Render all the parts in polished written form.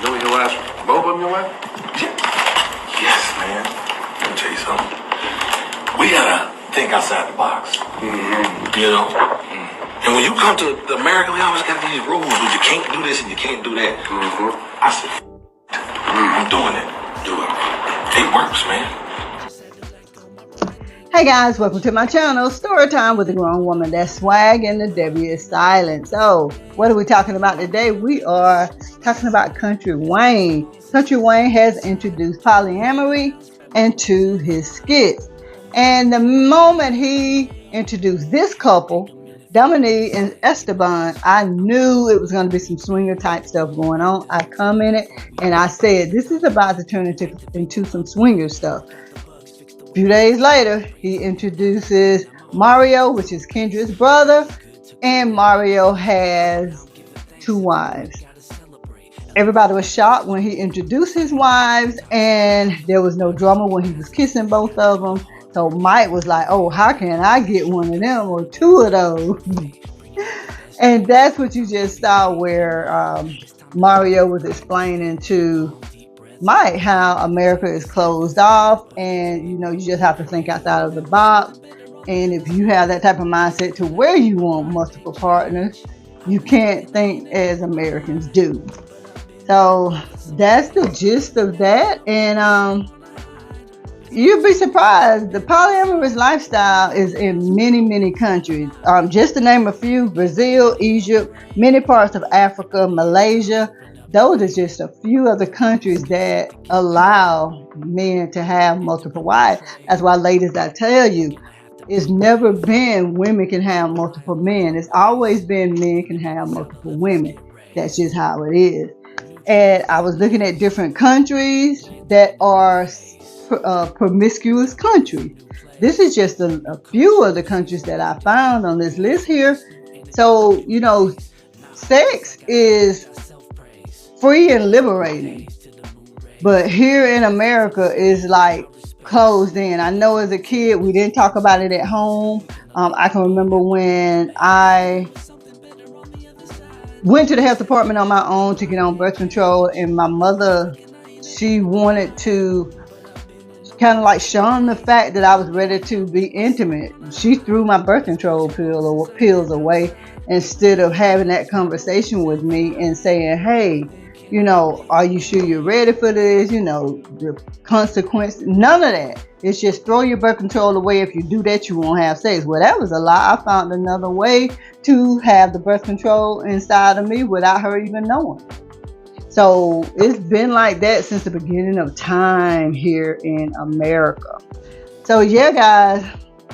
doing your wife, both of them your wife? Yes, man. Let me tell you something. We gotta think outside the box. Mm-hmm. You know? Mm-hmm. And when you come to America, we always got these rules. You can't do this and you can't do that. Mm-hmm. I said, I'm doing it. Do it. It works, man. Hey guys, welcome to my channel, Storytime with a Grown Woman. That's swag and the W is silent. So, what are we talking about today? We are talking about Kountry Wayne. Kountry Wayne has introduced polyamory into his skits. And the moment he introduced this couple, Dominique and Esteban, I knew it was going to be some swinger type stuff going on. I commented and I said, this is about to turn into some swinger stuff. A few days later, he introduces Mario, which is Kendra's brother, and Mario has 2 wives. Everybody was shocked when he introduced his wives, and there was no drama when he was kissing both of them. So Mike was like, oh, how can I get one of them or 2 of those? And that's what you just saw where Mario was explaining to Mike how America is closed off, and you just have to think outside of the box. And if you have that type of mindset to where you want multiple partners, you can't think as Americans do. So that's the gist of that. And you'd be surprised, the polyamorous lifestyle is in many countries. Just to name a few: Brazil, Egypt, many parts of Africa, Malaysia. Those are just a few of the countries that allow men to have multiple wives. That's why, ladies, I tell you, it's never been women can have multiple men. It's always been men can have multiple women. That's just how it is. And I was looking at different countries that are promiscuous countries. This is just a few of the countries that I found on this list here. So, sex is free and liberating, but here in America is like closed in. I know as a kid we didn't talk about it at home. I can remember when I went to the health department on my own to get on birth control, and my mother, she wanted to kind of like shun the fact that I was ready to be intimate. She threw my birth control pills away instead of having that conversation with me and saying, hey, are you sure you're ready for this? The consequences, none of that. It's just throw your birth control away. If you do that, you won't have sex. Well, that was a lie. I found another way to have the birth control inside of me without her even knowing. So it's been like that since the beginning of time here in America. So yeah, guys,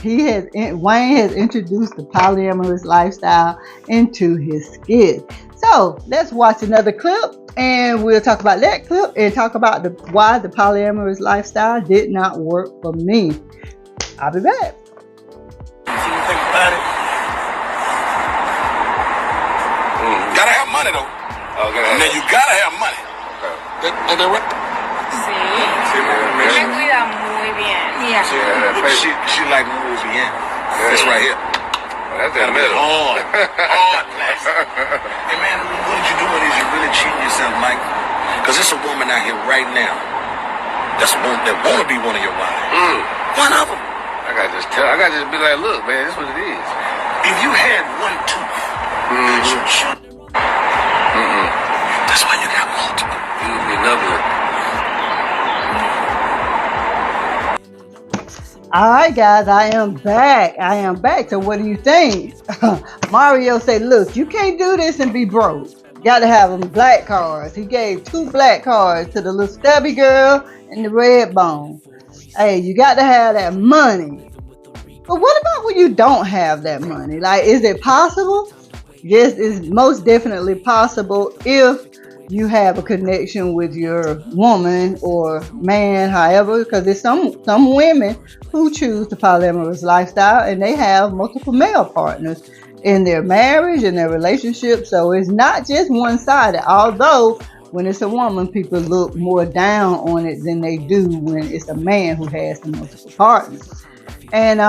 Wayne has introduced the polyamorous lifestyle into his skit. So let's watch another clip, and we'll talk about that clip and talk about why the polyamorous lifestyle did not work for me. I'll be back. If you think about it, gotta have money though. Now you gotta have money. Okay. Is that right? Sí. Me cuida muy bien. Yeah. She like muy bien. This right here. That's in the middle. Hard class. Hey man, what you're doing is you're really cheating yourself, Mike. Because there's a woman out here right now that want to be one of your wives. One of them. I gotta just be like, look, man, this is what it is. If you had one tooth, that's why you got multiple. You'd be doubling. All right, guys, I am back. So what do you think? Mario said, look, you can't do this and be broke. You got to have them black cards. He gave 2 black cards to the little stubby girl and the red bone. Hey, you got to have that money. But what about when you don't have that money? Like, is it possible? Yes, it's most definitely possible if you have a connection with your woman or man, however, because there's some women who choose the polyamorous lifestyle and they have multiple male partners in their marriage and their relationship. So it's not just one-sided, although when it's a woman, people look more down on it than they do when it's a man who has the multiple partners. And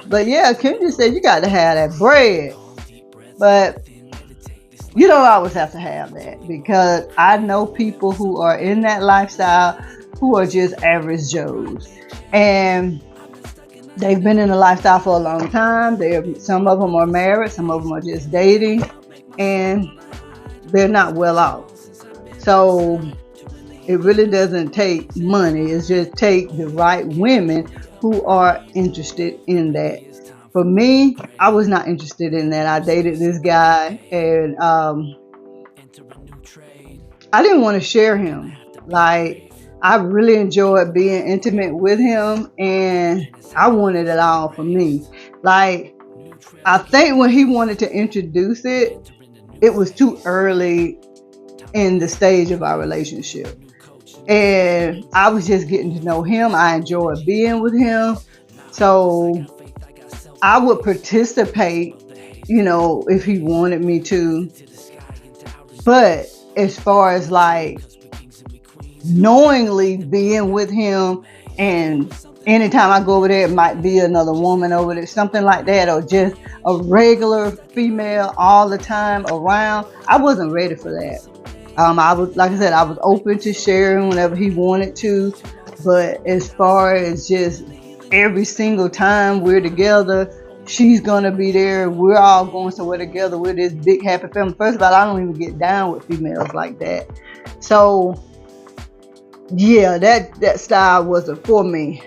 but yeah, Kendra said you got to have that bread. But you don't always have to have that, because I know people who are in that lifestyle who are just average Joes. And they've been in the lifestyle for a long time. Some of them are married, some of them are just dating, and they're not well off. So it really doesn't take money. It's just take the right women who are interested in that. For me, I was not interested in that. I dated this guy, and I didn't want to share him. Like, I really enjoyed being intimate with him, and I wanted it all for me. Like, I think when he wanted to introduce it, it was too early in the stage of our relationship. And I was just getting to know him. I enjoyed being with him. So I would participate, if he wanted me to. But as far as like knowingly being with him, and anytime I go over there, it might be another woman over there, something like that, or just a regular female all the time around, I wasn't ready for that. I was, like I said, I was open to sharing whenever he wanted to, but as far as just every single time we're together, she's gonna be there, we're all going somewhere together, we're this big happy family. First of all, I don't even get down with females like that. So yeah, that style wasn't for me.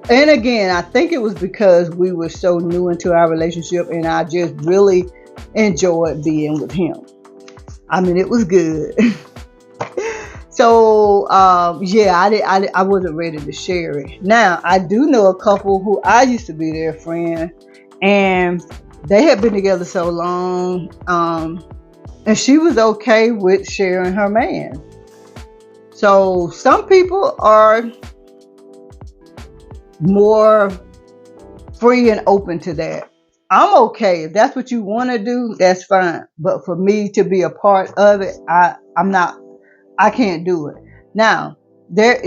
And again, I think it was because we were so new into our relationship, and I just really enjoyed being with him. I mean, it was good. So I wasn't ready to share it. Now, I do know a couple who I used to be their friend, and they had been together so long, and she was okay with sharing her man. So some people are more free and open to that. I'm okay. If that's what you want to do, that's fine. But for me to be a part of it, I can't do it. Now, there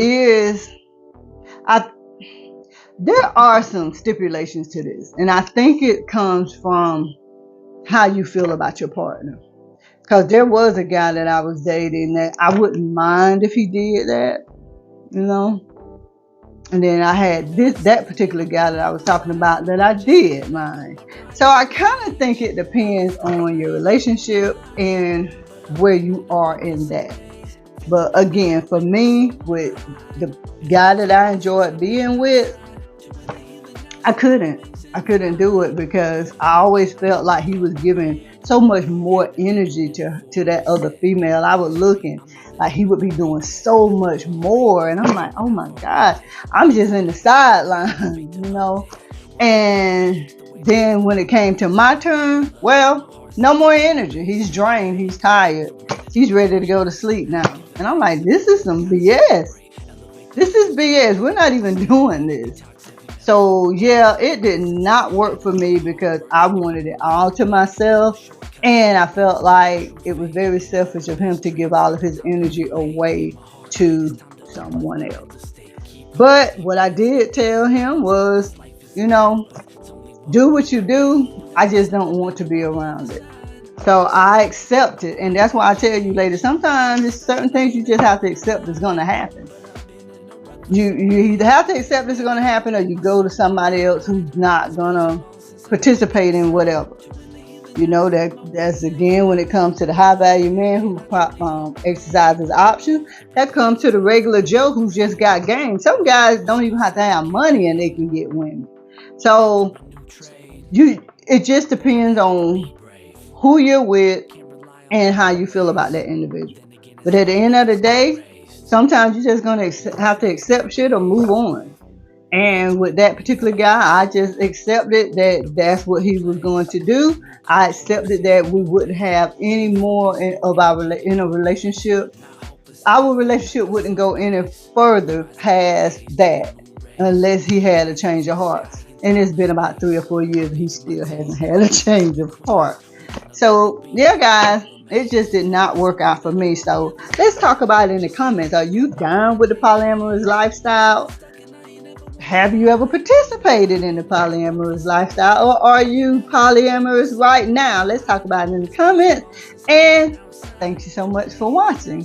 are some stipulations to this, and I think it comes from how you feel about your partner. Because there was a guy that I was dating that I wouldn't mind if he did that, And then I had that particular guy that I was talking about that I did mind. So I kind of think it depends on your relationship and where you are in that. But again, for me, with the guy that I enjoyed being with, I couldn't do it, because I always felt like he was giving so much more energy to that other female. I was looking like he would be doing so much more, and I'm like, oh my God, I'm just in the sideline, And then when it came to my turn, well, no more energy. He's drained. He's tired. He's ready to go to sleep now. And I'm like, this is some BS. This is BS. We're not even doing this. So yeah, it did not work for me, because I wanted it all to myself. And I felt like it was very selfish of him to give all of his energy away to someone else. But what I did tell him was, do what you do. I just don't want to be around it. So I accepted. And that's why I tell you, ladies, sometimes there's certain things you just have to accept is going to happen. You either have to accept it's going to happen, or you go to somebody else who's not going to participate in whatever. That's again when it comes to the high value man who exercises options. That comes to the regular Joe who's just got game. Some guys don't even have to have money and they can get women. So it just depends on who you're with and how you feel about that individual. But at the end of the day, sometimes you're just going to have to accept shit or move on. And with that particular guy, I just accepted that that's what he was going to do. I accepted that we wouldn't have any more of in a relationship. Our relationship wouldn't go any further past that unless he had a change of heart. And it's been about 3 or 4 years and he still hasn't had a change of heart. So yeah, guys, it just did not work out for me. So let's talk about it in the comments. Are you down with the polyamorous lifestyle? have you ever participated in the polyamorous lifestyle, or are you polyamorous right now? Let's talk about it in the comments. And thank you so much for watching.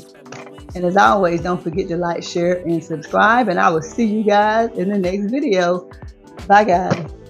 And as always, don't forget to like, share, and subscribe. And I will see you guys in the next video. Bye, guys.